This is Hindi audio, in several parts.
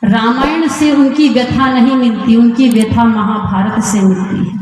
रामायण से उनकी व्यथा नहीं मिलती, उनकी व्यथा महाभारत से मिलती है।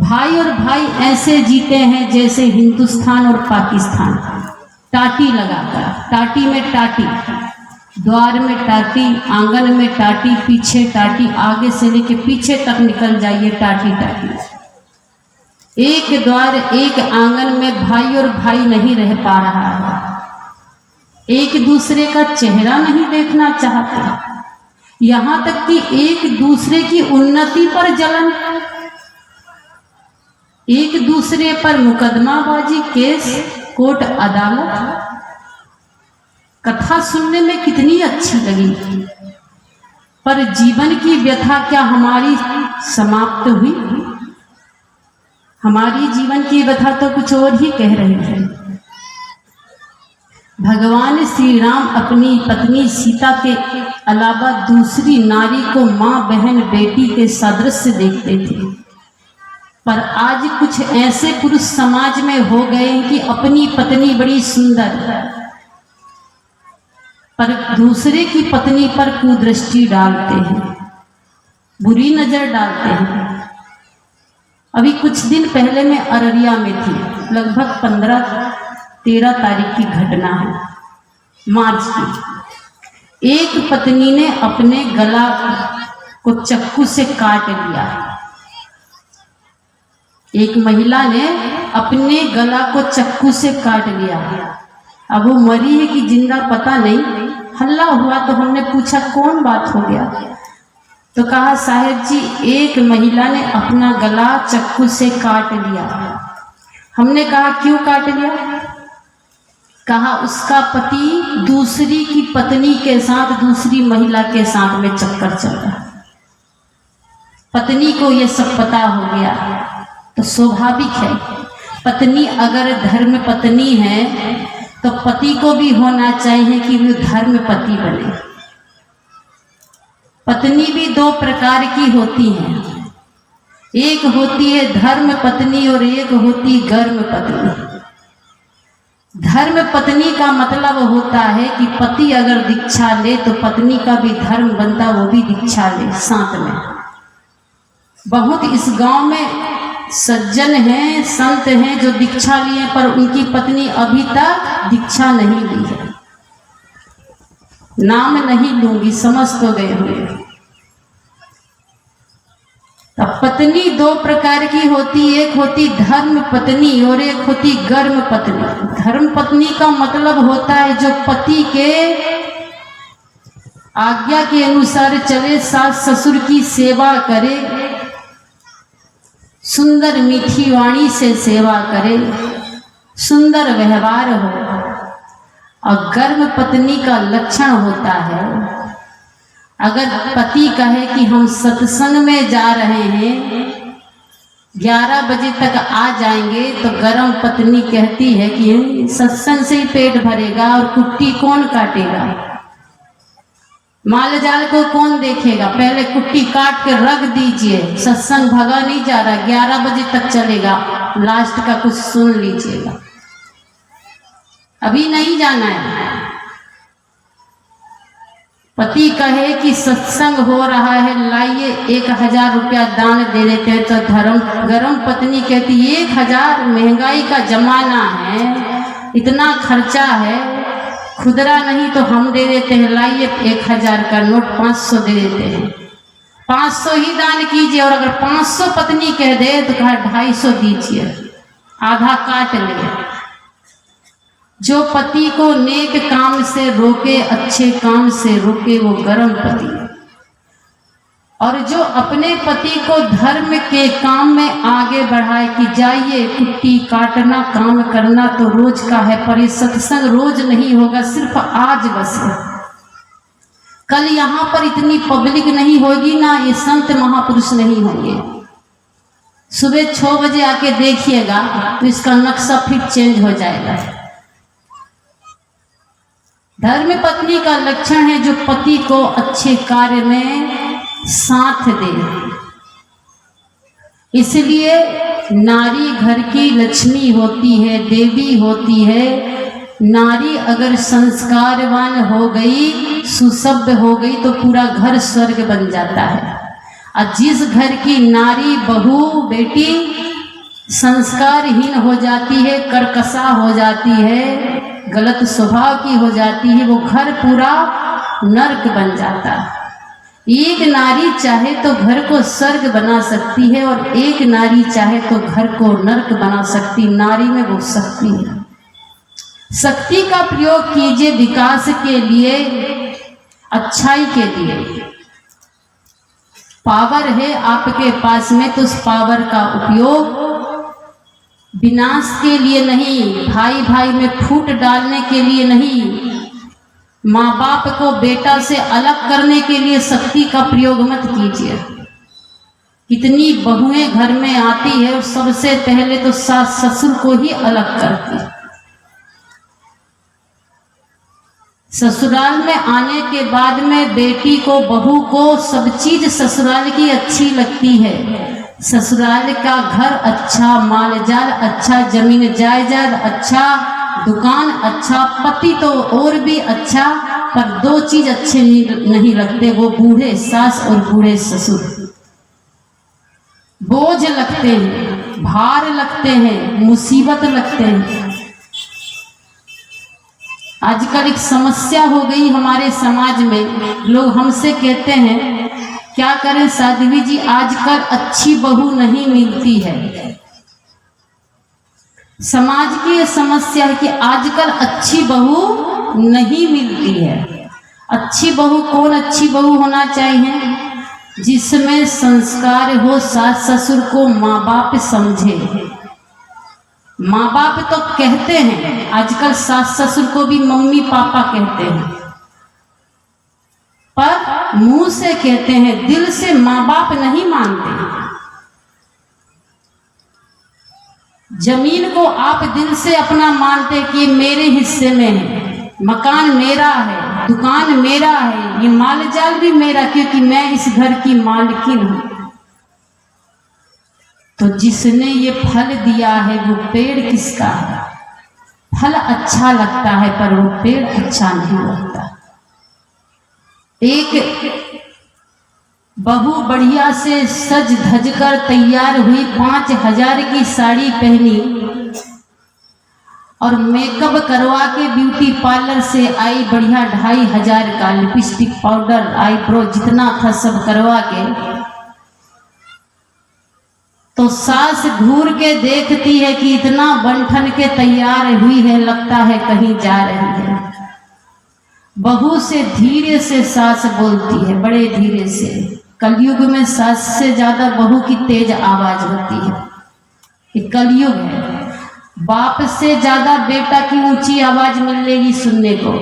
भाई और भाई ऐसे जीते हैं जैसे हिंदुस्तान और पाकिस्तान, टाटी लगाकर, टाटी में टाटी, द्वार में टाटी, आंगन में टाटी, पीछे टाटी, आगे से लेके पीछे तक निकल जाइए टाटी टाटी। एक द्वार एक आंगन में भाई और भाई नहीं रह पा रहा है, एक दूसरे का चेहरा नहीं देखना चाहते, यहां तक कि एक दूसरे की उन्नति पर जलन, एक दूसरे पर मुकदमाबाजी, केस, कोर्ट, अदालत। कथा सुनने में कितनी अच्छी लगी, पर जीवन की व्यथा क्या हमारी समाप्त हुई? हमारी जीवन की व्यथा तो कुछ और ही कह रही है। भगवान श्री राम अपनी पत्नी सीता के अलावा दूसरी नारी को मां, बहन, बेटी के सादृश्य देखते थे, पर आज कुछ ऐसे पुरुष समाज में हो गए हैं कि अपनी पत्नी बड़ी सुंदर है, पर दूसरे की पत्नी पर कुदृष्टि डालते हैं, बुरी नजर डालते हैं। अभी कुछ दिन पहले मैं अररिया में थी, लगभग 15-13 तारीख की घटना है, मार्च की। एक पत्नी ने अपने गला को चाकू से काट लिया, एक महिला ने अपने गला को चाकू से काट लिया। अब वो मरी है कि जिंदा पता नहीं, हल्ला हुआ तो हमने पूछा कौन बात हो गया, तो कहा साहब जी एक महिला ने अपना गला चाकू से काट लिया। हमने कहा क्यों काट लिया? कहा उसका पति दूसरी की पत्नी के साथ, दूसरी महिला के साथ में चक्कर चल रहा, पत्नी को ये सब पता हो गया। तो स्वाभाविक है, पत्नी अगर धर्म पत्नी है तो पति को भी होना चाहिए कि वो धर्म पति बने। पत्नी भी दो प्रकार की होती हैं, एक होती है धर्म पत्नी और एक होती गर्म पत्नी। धर्म पत्नी का मतलब होता है कि पति अगर दीक्षा ले तो पत्नी का भी धर्म बनता, वो भी दीक्षा ले साथ में। बहुत इस गांव में सज्जन हैं, संत हैं जो दीक्षा लिए, पर उनकी पत्नी अभी तक दीक्षा नहीं ली है। नाम नहीं लूंगी, समझ तो गए हुए। तब पत्नी दो प्रकार की होती, एक होती धर्म पत्नी और एक होती गर्म पत्नी। धर्म पत्नी का मतलब होता है जो पति के आज्ञा के अनुसार चले, सास ससुर की सेवा करे, सुंदर मीठी वाणी से सेवा करे, सुंदर व्यवहार हो। और गर्म पत्नी का लक्षण होता है, अगर पति कहे कि हम सत्संग में जा रहे हैं, 11 बजे तक आ जाएंगे, तो गर्म पत्नी कहती है कि सत्संग से ही पेट भरेगा और कुट्टी कौन काटेगा, माल जाल को कौन देखेगा, पहले कुट्टी काट के रख दीजिए, सत्संग भगा नहीं जा रहा, 11 बजे तक चलेगा, लास्ट का कुछ सुन लीजिएगा, अभी नहीं जाना है। पति कहे कि सत्संग हो रहा है, लाइए 1000 रुपया दान दे देते हैं, तो गरम पत्नी कहती 1000, महंगाई का जमाना है, इतना खर्चा है, खुदरा नहीं तो हम दे देते हैं, लाइए 1000 का नोट 500 दे देते हैं, 500 ही दान कीजिए। और अगर 500 पत्नी कह दे तो कहा 250 दीजिए, आधा काट ले। जो पति को नेक काम से रोके, अच्छे काम से रोके, वो गर्म पति। और जो अपने पति को धर्म के काम में आगे बढ़ाए कि जाइए कुट्टी काटना, काम करना तो रोज का है, पर ये सत्संग रोज नहीं होगा, सिर्फ आज बस है। कल यहाँ पर इतनी पब्लिक नहीं होगी ना, ये संत महापुरुष नहीं होंगे। सुबह 6 बजे आके देखिएगा तो इसका नक्शा फिर चेंज हो जाएगा। धर्म पत्नी का लक्षण है जो पति को अच्छे कार्य में साथ दे। इसलिए नारी घर की लक्ष्मी होती है, देवी होती है, नारी अगर संस्कारवान हो गई, सुसभ्य हो गई तो पूरा घर स्वर्ग बन जाता है। और जिस घर की नारी, बहू, बेटी संस्कारहीन हो जाती है, कर्कशा हो जाती है, गलत स्वभाव की हो जाती है, वो घर पूरा नर्क बन जाता है। एक नारी चाहे तो घर को स्वर्ग बना सकती है और एक नारी चाहे तो घर को नर्क बना सकती। नारी में वो शक्ति है। शक्ति का प्रयोग कीजिए विकास के लिए, अच्छाई के लिए। पावर है आपके पास में तो उस पावर का उपयोग विनाश के लिए नहीं, भाई भाई में फूट डालने के लिए नहीं, माँ बाप को बेटा से अलग करने के लिए शक्ति का प्रयोग मत कीजिए। कितनी बहुएं घर में आती है और सबसे पहले तो सास ससुर को ही अलग करती है। ससुराल में आने के बाद में बेटी को, बहू को सब चीज ससुराल की अच्छी लगती है। ससुराल का घर अच्छा, माल जाल अच्छा, जमीन जायदाद अच्छा, दुकान अच्छा, पति तो और भी अच्छा, पर दो चीज अच्छे नहीं लगते, वो बूढ़े सास और बूढ़े ससुर। बोझ लगते हैं, भार लगते हैं, मुसीबत लगते हैं। आजकल एक समस्या हो गई हमारे समाज में, लोग हमसे कहते हैं क्या करें साध्वी जी, आजकल अच्छी बहू नहीं मिलती है। समाज की ये समस्या है कि आजकल अच्छी बहू नहीं मिलती है। अच्छी बहू कौन अच्छी बहू होना चाहिए? जिसमें संस्कार हो, सास ससुर को माँ बाप समझे। माँ बाप तो कहते हैं, आजकल सास ससुर को भी मम्मी पापा कहते हैं, पर मुंह से कहते हैं, दिल से माँ बाप नहीं मानते। जमीन को आप दिल से अपना मानते कि मेरे हिस्से में है, मकान मेरा है, दुकान मेरा है, ये माल जाल भी मेरा, क्योंकि मैं इस घर की मालकिन हूं। तो जिसने ये फल दिया है वो पेड़ किसका है? फल अच्छा लगता है पर वो पेड़ अच्छा नहीं लगता। एक बहू बढ़िया से सज धज कर तैयार हुई, 5,000 की साड़ी पहनी और मेकअप करवा के ब्यूटी पार्लर से आई, बढ़िया 2,500 का लिपस्टिक, पाउडर, आईब्रो जितना था सब करवा के, तो सास घूर के देखती है कि इतना बंठन के तैयार हुई है, लगता है कहीं जा रही है। बहू से धीरे से सास बोलती है, बड़े धीरे से। कलयुग में सास से ज्यादा बहू की तेज आवाज होती है, ये कलयुग है। बाप से ज्यादा बेटा की ऊंची आवाज मिलेगी सुनने को,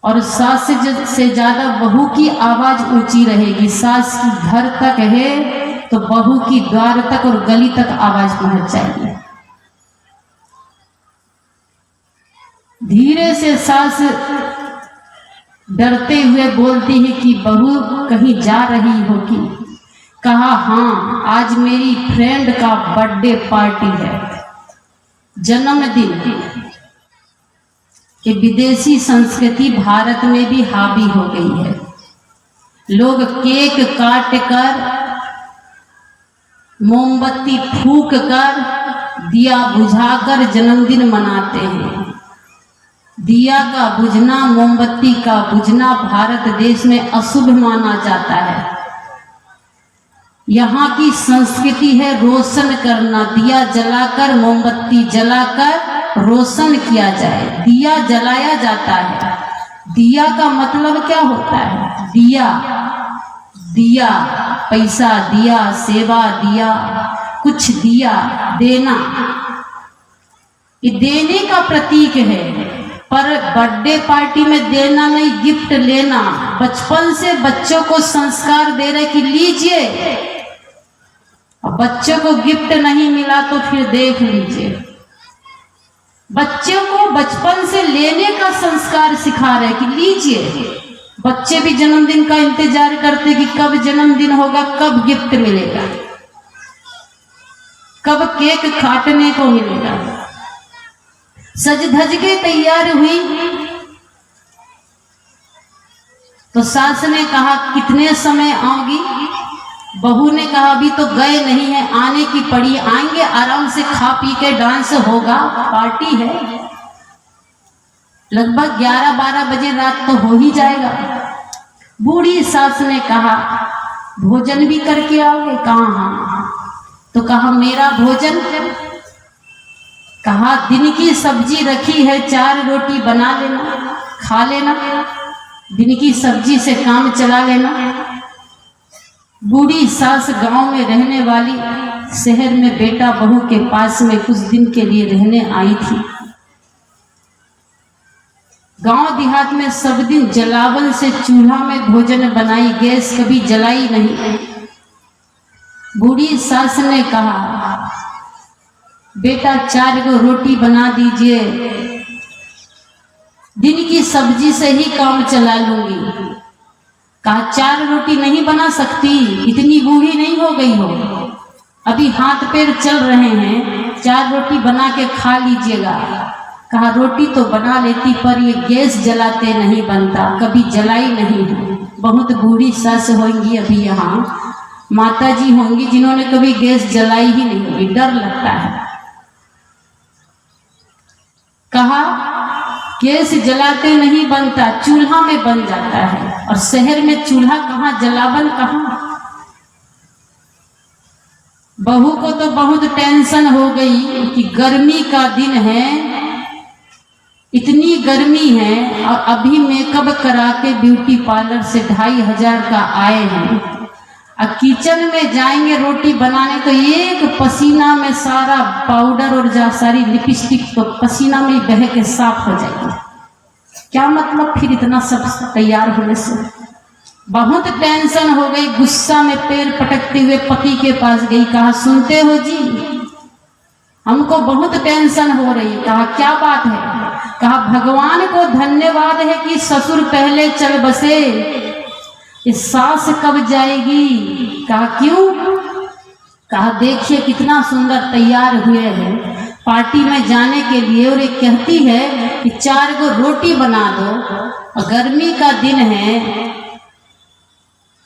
और सास से ज्यादा बहू की आवाज ऊंची रहेगी। सास की घर तक है तो बहू की द्वार तक और गली तक आवाज पहुंच जाएगी। धीरे से सास डरते हुए बोलती है कि बहू कहीं जा रही होगी। कहा हाँ, आज मेरी फ्रेंड का बर्थडे पार्टी है, जन्मदिन। ये विदेशी संस्कृति भारत में भी हावी हो गई है। लोग केक काट कर, मोमबत्ती फूंक कर, दिया बुझाकर जन्मदिन मनाते हैं। दिया का बुझना, मोमबत्ती का बुझना भारत देश में अशुभ माना जाता है। यहाँ की संस्कृति है रोशन करना, दिया जलाकर, मोमबत्ती जलाकर रोशन किया जाए। दिया जलाया जाता है। दिया का मतलब क्या होता है? दिया, दिया, पैसा दिया, सेवा दिया, कुछ दिया, देना, ये देने का प्रतीक है। पर बर्थडे पार्टी में देना नहीं, गिफ्ट लेना। बचपन से बच्चों को संस्कार दे रहे कि लीजिए, बच्चों को गिफ्ट नहीं मिला तो फिर देख लीजिए। बच्चों को बचपन से लेने का संस्कार सिखा रहे कि लीजिए। बच्चे भी जन्मदिन का इंतजार करते कि कब जन्मदिन होगा, कब गिफ्ट मिलेगा, कब केक काटने को मिलेगा। सज धज के तैयार हुई तो सास ने कहा कितने समय आओगी? बहू ने कहा अभी तो गए नहीं है, आने की पड़ी, आएंगे आराम से, खा पी के डांस होगा, पार्टी है। लगभग 11-12 बजे रात तो हो ही जाएगा। बूढ़ी सास ने कहा भोजन भी करके आओगे? कहा हाँ। तो कहा मेरा भोजन? कहा दिन की सब्जी रखी है, 4 रोटी बना लेना, खा लेना, दिन की सब्जी से काम चला लेना। बूढ़ी सास गांव में रहने वाली, शहर में बेटा बहू के पास में कुछ दिन के लिए रहने आई थी। गांव देहात में सब दिन जलावन से चूल्हा में भोजन बनाई, गैस कभी जलाई नहीं। बूढ़ी सास ने कहा बेटा 4 को रोटी बना दीजिए, दिन की सब्जी से ही काम चला लूंगी। कहा 4 रोटी नहीं बना सकती, इतनी बूढ़ी नहीं हो गई हो, अभी हाथ पैर चल रहे हैं, 4 रोटी बना के खा लीजिएगा। कहा रोटी तो बना लेती पर ये गैस जलाते नहीं बनता, कभी जलाई नहीं है। बहुत बूढ़ी सास होंगी अभी यहाँ, माता जी होंगी जिन्होंने कभी गैस जलाई ही नहीं होगी, डर लगता है। कहा गैस जलाते नहीं बनता, चूल्हा में बन जाता है, और शहर में चूल्हा कहाँ, जलावन कहाँ। बहू को तो बहुत टेंशन हो गई कि गर्मी का दिन है, इतनी गर्मी है, और अभी मेकअप करा के ब्यूटी पार्लर से 2500 का आए हैं, और किचन में जाएंगे रोटी बनाने तो एक पसीना में सारा पाउडर और सारी लिपस्टिक तो पसीना में बह के साफ हो जाएगी। क्या मतलब फिर इतना सब तैयार होने से। बहुत टेंशन हो गई, गुस्सा में पैर पटकते हुए पति के पास गई। कहा सुनते हो जी, हमको बहुत टेंशन हो रही। कहा क्या बात है? कहा भगवान को धन्यवाद है कि ससुर पहले चल बसे, इस सास कब जाएगी? कहा क्यों? कहा देखिए कितना सुंदर तैयार हुए हैं पार्टी में जाने के लिए, और ये कहती है कि 4 को रोटी बना दो, और गर्मी का दिन है,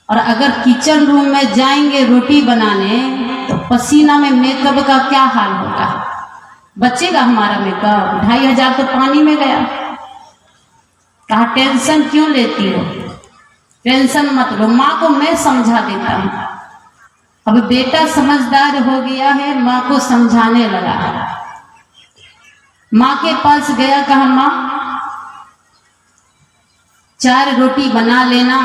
और अगर किचन रूम में जाएंगे रोटी बनाने तो पसीना में मेकअप का क्या हाल होगा, बचेगा हमारा मेकअप? 2500 तो पानी में गया। कहा टेंशन क्यों लेती हो, टेंशन मत लो, माँ को मैं समझा देता हूँ। अब बेटा समझदार हो गया है, माँ को समझाने लगा। माँ के पास गया, कहा माँ 4 रोटी बना लेना,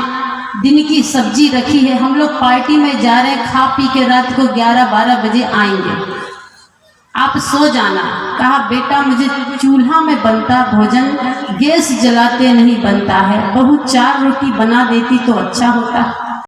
दिन की सब्जी रखी है, हम लोग पार्टी में जा रहे हैं, खा पी के रात को 11-12 बजे आएंगे, आप सो जाना। कहा बेटा मुझे चूल्हा में बनता भोजन, गैस जलाते नहीं बनता है, बहू 4 रोटी बना देती तो अच्छा होता।